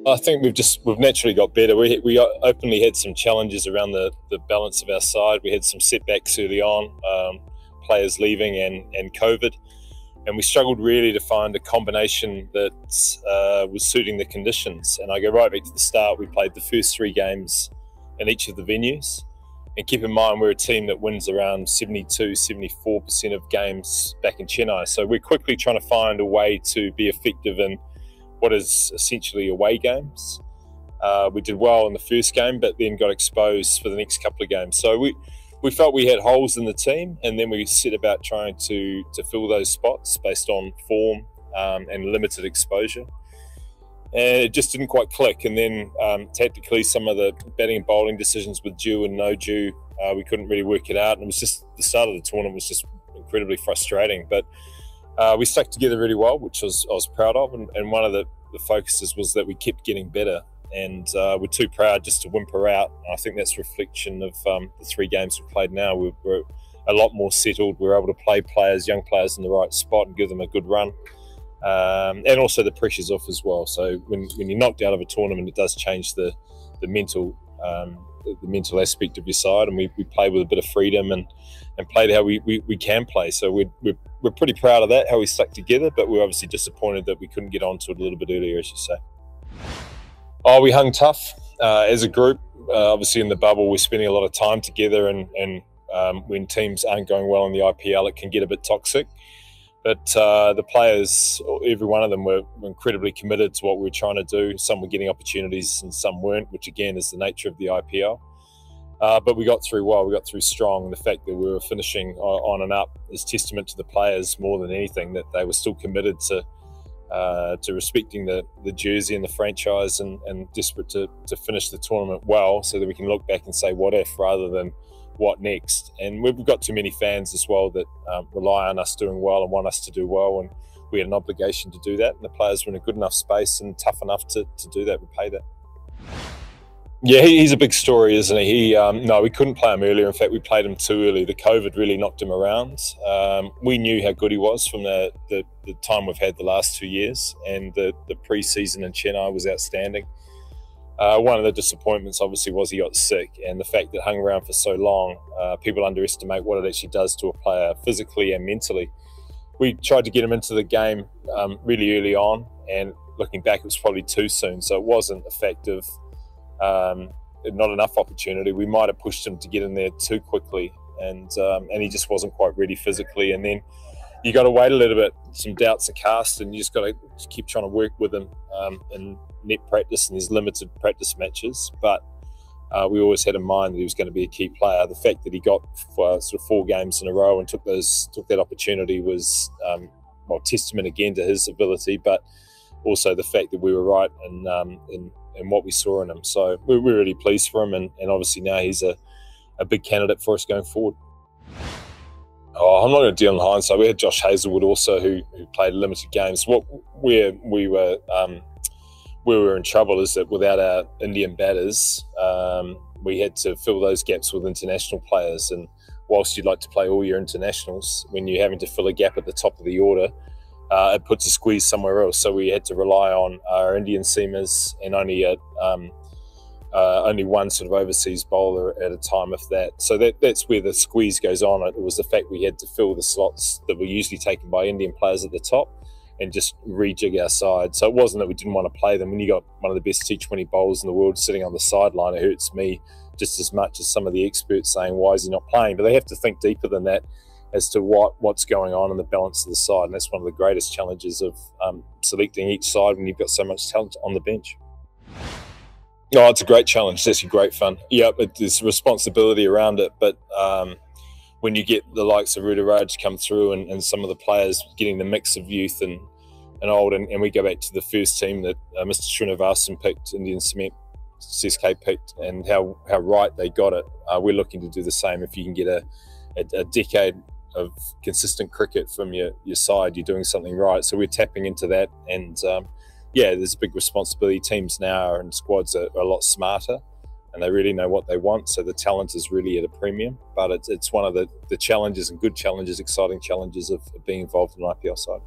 I think we've naturally got better. We openly had some challenges around the balance of our side. We had some setbacks early on, players leaving and COVID, and we struggled really to find a combination that was suiting the conditions. And I go right back to the start. We played the first 3 games in each of the venues. And keep in mind, we're a team that wins around 72–74% of games back in Chennai. So we're quickly trying to find a way to be effective in what is essentially away games. We did well in the first game, but then got exposed for the next couple of games. So we felt we had holes in the team, and then we set about trying to fill those spots based on form and limited exposure. And it just didn't quite click. And then tactically, some of the batting and bowling decisions with due and no due, we couldn't really work it out. And it was just the start of the tournament was just incredibly frustrating. But we stuck together really well, which I was proud of. And one of the focuses was that we kept getting better. And we're too proud just to whimper out. And I think that's a reflection of the 3 games we've played now. We're a lot more settled. We're able to play young players in the right spot and give them a good run. And also the pressure's off as well. So when you're knocked out of a tournament, it does change the mental aspect of your side, and we play with a bit of freedom and played how we can play. So we're pretty proud of that, how we stuck together, but we're obviously disappointed that we couldn't get onto it a little bit earlier, as you say. Oh, we hung tough as a group. Obviously in the bubble, we're spending a lot of time together, and when teams aren't going well in the IPL, it can get a bit toxic. But the players, every one of them, were incredibly committed to what we were trying to do. Some were getting opportunities and some weren't, which again is the nature of the IPL. But we got through well, we got through strong. And the fact that we were finishing on and up is testament to the players more than anything, that they were still committed to respecting the jersey and the franchise and desperate to finish the tournament well, so that we can look back and say what if rather than what next. And we've got too many fans as well that rely on us doing well and want us to do well, and we had an obligation to do that, and the players were in a good enough space and tough enough to do that. We paid it. Yeah, he's a big story, isn't he? No, we couldn't play him earlier. In fact, we played him too early. The COVID really knocked him around. We knew how good he was from the time we've had the last 2 years, and the pre-season in Chennai was outstanding. One of the disappointments obviously was he got sick, and the fact that hung around for so long, people underestimate what it actually does to a player physically and mentally. We tried to get him into the game really early on, and looking back, it was probably too soon. So it wasn't effective, not enough opportunity. We might have pushed him to get in there too quickly, and he just wasn't quite ready physically. And then you got to wait a little bit. Some doubts are cast, and you just got to keep trying to work with him in net practice, and there's limited practice matches. But we always had in mind that he was going to be a key player. The fact that he got sort of 4 games in a row and took that opportunity was testament again to his ability, but also the fact that we were right in what we saw in him. So we're really pleased for him, and obviously now he's a big candidate for us going forward. I'm not going to deal in hindsight. We had Josh Hazlewood also, who played limited games. Where we were in trouble is that without our Indian batters, we had to fill those gaps with international players. And whilst you'd like to play all your internationals, when you're having to fill a gap at the top of the order, it puts a squeeze somewhere else. So we had to rely on our Indian seamers and only one sort of overseas bowler at a time, if that. So that's where the squeeze goes on. It was the fact we had to fill the slots that were usually taken by Indian players at the top and just rejig our side. So it wasn't that we didn't want to play them. When you got one of the best T20 bowlers in the world sitting on the sideline, it hurts me just as much as some of the experts saying, why is he not playing? But they have to think deeper than that as to what's going on in the balance of the side. And that's one of the greatest challenges of selecting each side when you've got so much talent on the bench. Oh, it's a great challenge. It's actually great fun. Yeah, there's responsibility around it, but when you get the likes of Ruturaj come through and some of the players getting the mix of youth and old, and we go back to the first team that Mr. Srinivasan picked, Indian Cement, CSK picked, and how right they got it. We're looking to do the same. If you can get a decade of consistent cricket from your side, you're doing something right. So we're tapping into that, and yeah, there's a big responsibility. Teams now and squads are a lot smarter, and they really know what they want. So the talent is really at a premium. But it's one of the challenges and good challenges, exciting challenges of being involved in an IPL side.